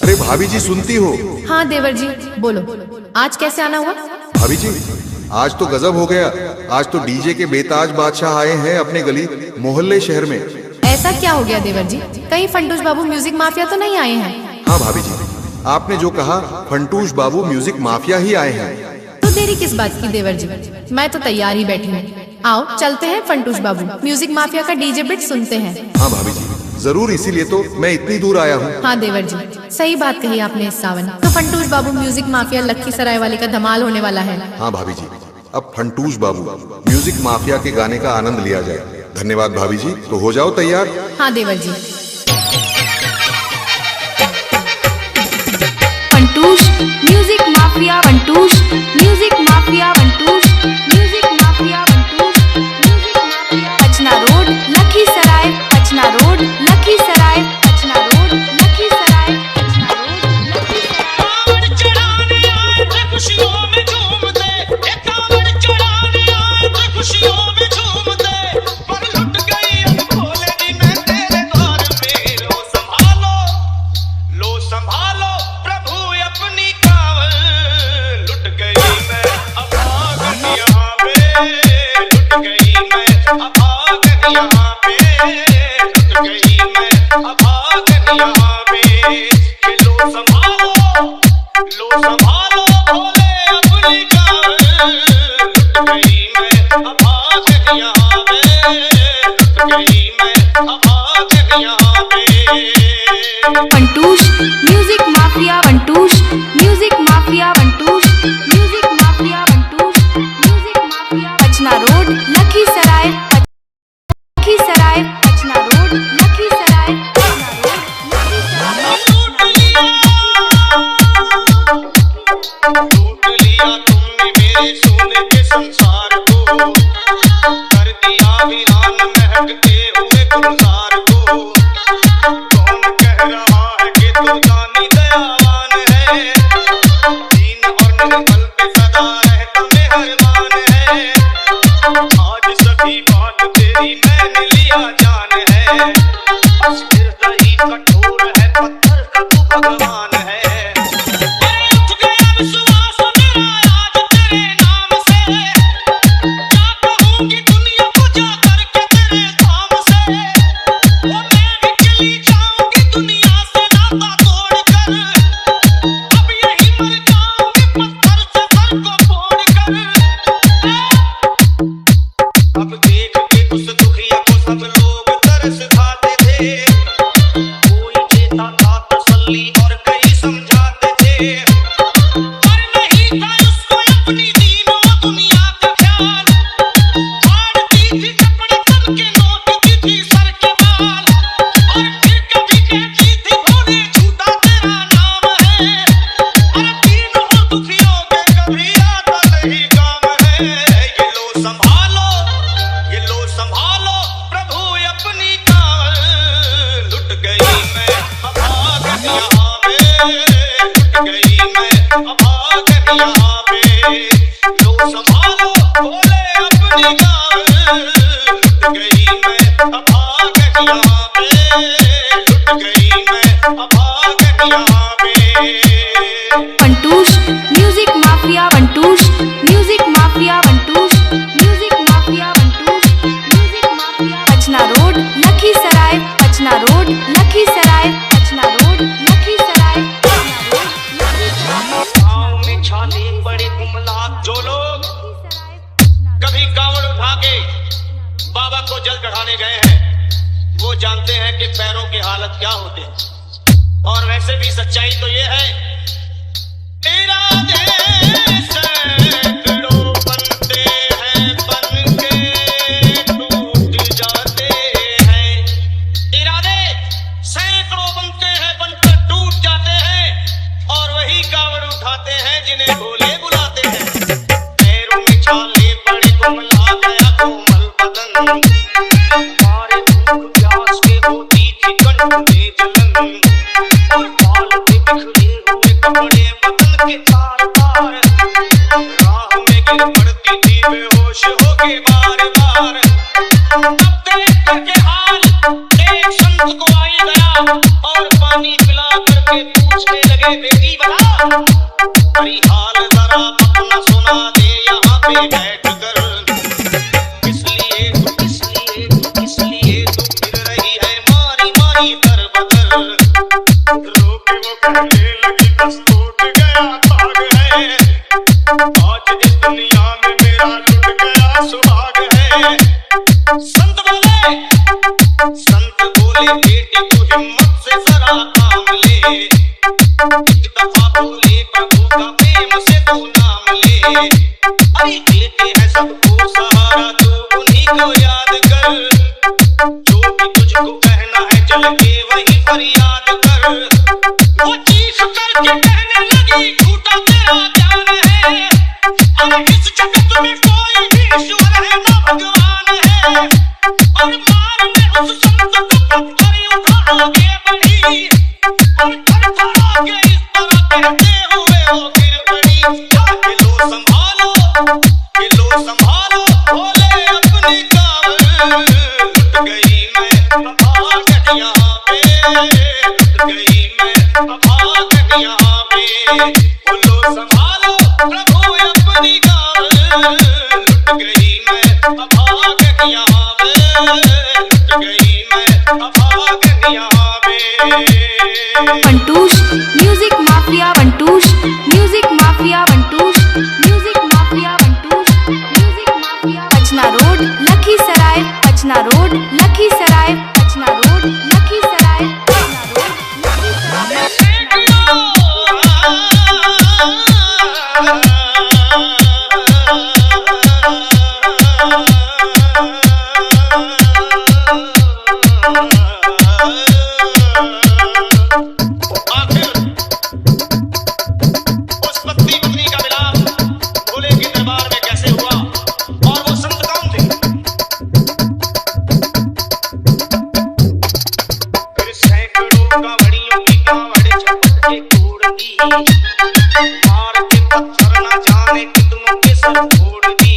अरे भाभी जी सुनती हो? हाँ देवर जी बोलो, आज कैसे आना हुआ? भाभी जी आज तो गजब हो गया। आज तो डीजे के बेताज बादशाह आए हैं अपने गली मोहल्ले शहर में। ऐसा क्या हो गया देवर जी? कहीं फंटूश बाबू म्यूजिक माफिया तो नहीं आए हैं? हाँ भाभी जी, आपने जो कहा फंटूश बाबू म्यूजिक माफिया ही आए हैं। तो देरी किस बात की देवर जी, मैं तो तैयार ही बैठी हूँ। आओ चलते हैं फंटूश बाबू म्यूजिक माफिया का डीजे बिट सुनते हैं। हाँ भाभी जी जरूर, इसीलिए तो मैं इतनी दूर आया हूँ। हाँ देवर जी सही बात कही आपने इस सावन। तो फंटूश बाबू म्यूजिक माफिया लखीसराय वाले का धमाल होने वाला है। हाँ भाभी जी, अब फंटूश बाबू म्यूजिक माफिया के गाने का आनंद लिया जाए। धन्यवाद भाभी जी, तो हो जाओ तैयार। हाँ देवर जी। Funtoosh music mafia, Funtoosh music mafia, Funtoosh music mafia, Funtoosh music mafia. Pachna road Lakhisarai, Pachna road Lakhisarai, Pachna road Lakhisarai, Pachna road Lakhisarai. चढ़ाने आए थे खुशियों में झूमते, एक कांवड़ चढ़ाने आए थे खुशियों में झूमते, पर लुट गई अब भोले दी मैं तेरे द्वार में। लो संभालो प्रभु अपनी कांवड़, लुट गई मैं अब आगन यहाँ पे, लुट गई मैं अब आगन यहाँ पे, लुट गई मैं अब आगन यहाँ पे। कि लो संभालो भोले अपनी कांवड़, लुट गई मैं अब आगन यहाँ पे, लुट गई मैं अब आगन यहाँ पे। Funtoosh music mafia, Funtoosh music mafia, Funtoosh music mafia, Funtoosh music mafia. Pachna road Lakhisarai, Lakhisarai, Pachna road Lakhisarai, Pachna road Lakhisarai. लूट लिया तुमने मेरे सोने के संसार को, कर दिया वीरान महकते हुए गुलजार को। कौन कह रहा है कि तू जानी दयावान है, दीन और निर्बल पे सदा रहता मेहरबान है। आज सभी बात तेरी मैंने लिया जान है, बस हृदय कठोर है पत्थर का तू भगवान है। Funtoosh music mafia, Funtoosh music mafia, Funtoosh music mafia, Funtoosh music mafia. Pachna road Lakhisarai, Pachna road Lakhisarai, Pachna road Lakhisarai, Pachna road Lakhisarai. गाँव में छाले बड़े गुमलात जो लोग कभी कांवड़ उठा के बाबा को जल चढ़ाने गए हैं, वो जानते हैं कि पैरों की हालत क्या होते हैं। और वैसे भी सच्चाई तो ये है, तेरा देश सैकड़ों बनते हैं, बन के टूट जाते हैं। इरादे सैकड़ों बनते हैं, बनकर टूट जाते हैं, और वही कांवड़ उठाते हैं जिन्हें भोले बुलाते हैं। पैरों में छाले बड़े गुमला गया कोमल बदन, मारे भूख प्यास के होती थी कंठ में जलन, और बाल पे बिखरे हुए कपड़े बदन के तार तार, राह में गिर पड़ती थी बेहोश होके बार बार। तब देख करके हाल एक संत को आई गया, और पानी पिला करके पूछने देखे बेटी बता, हरी हाल जरा अपना सुना दे यहाँ पे बैठ कर। इसलिए तू फिर रही है मारी मारी दर बदर। रोके वो कहने लगी बस टूट गया भाग है, आज इस दुनिया में मेरा लुट गया सुहाग है। संत बोले बेटी तू हिम्मत से जरा काम ले, एक दफा बोले प्रभु का प्रेम से तू नाम ले। अरे देते हैं सबको सहारा तू उन्हीं को याद कर, जो भी तुझको कहना है चल के वही फरियाद कर। वो चीख करके कहने लगी झूठा तेरा ज्ञान है, अब इस जगत में कोई भी ईश्वर है ना भगवान है। और मार में उस संत को पत्थर उठा आगे बढ़ी, और थरथरा के इस तरह कहते हुए वो गिर पड़ी। जाके लो संभालो बोले अपनी कांवर। लुट गई मैं अब आगट यहाँ पे, लुट गई मैं अब आगट यहाँ पे। लो संभालो प्रभु अपनी कांवर। लुट गई मैं अब आगट यहाँ पे, लुट गई मैं अब आगट यहाँ पे। Pantush music mafia, Pantush music mafia, Pantush music mafia, Pantush music mafia. Pachna road Lakhisarai, Pachna road Lakhisarai, Pachna road Lakhisarai, Pachna road मार के पत्थर न जाने कितनों के सर फोड़ दी।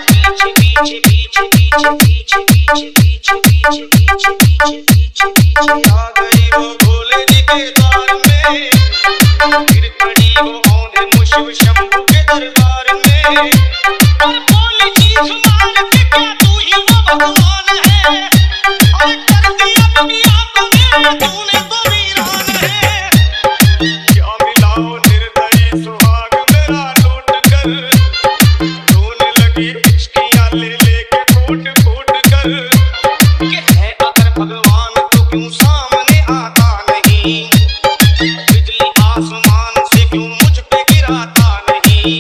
पीछे पीछे पीछे पीछे पीछे पीछे पीछे पीछे पीछे पीछे पीछे पीछे आ गई वो भोले जी के द्वार में, फिर पड़ी वो औंधे मुशिव शंभू के दरबार में। और बोली चीख मार के क्या तू ही वो भगवान है, और कर दिया दुनिया को मेरा तूने तो वीरान है। क्या मिला वो निर्दयी सुहाग मेरा लूट कर, रोने लगी इश्कियां ले लेके फूट फूट कर। ये है अगर भगवान तो क्यों सामने आता नहीं, बिजली आसमान से क्यों मुझ पे गिराता नहीं।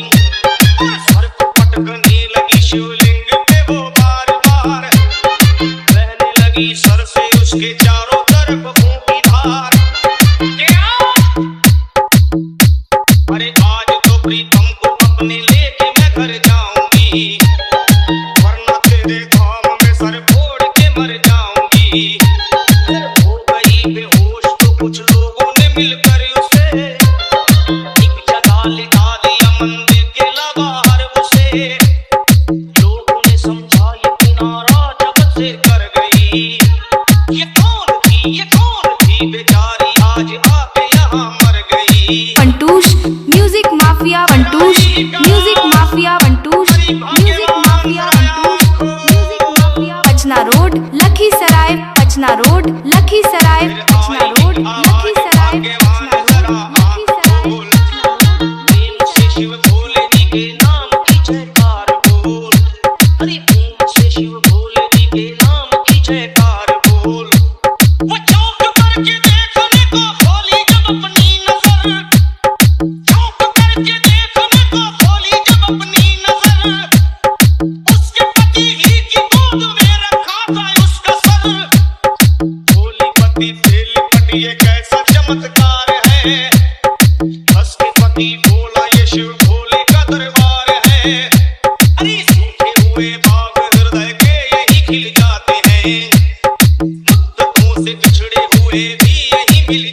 और सर को पटकने लगी शिवलिंग पे वो बार बार, बहने लगी सर से उसके चारों तरफ फूंकी धार। अरे आज तो प्रीतम को अपने लेके मैं घर जाऊंगी, वरना तेरे धाम में सर फोड़ के मर जाऊंगी। हो गई बेहोश तो कुछ लोगों ने मिलकर उसे एक जगह लिटा दिया मंदिर के बाहर उसे। लोगों ने समझा ये किनारा जगत से कर गई। ये कौन थी बेचारी आज आके यहाँ मर गई। Pantush music mafia, Pantush music mafia, Pantush music mafia, Pantush music mafia. Pachna road Lakhisarai, Pachna road Lakhisarai, Pachna road Lakhisarai, Pachna road Lakhisarai. प्रेम से शिव भोले जी के नाम की जयकार बोल, अरे प्रेम से शिव भोले जी के नाम की जयकार बोल। वो चौक करके देखने को खोली जब अपनी नजर, चौक करके देखने को खोली जब अपनी नजर। उसके पति ही की गोद में रखा था उसका सर। भोली पति से लिपट ये कैसा चमत्कार है, हंस के पति बोला ये शिव भोले का दरबार है। अरे सूखे हुए बाग हृदय के यही खिल जाते हैं, मुद्दतों से बिछड़े हुए भी यही मिल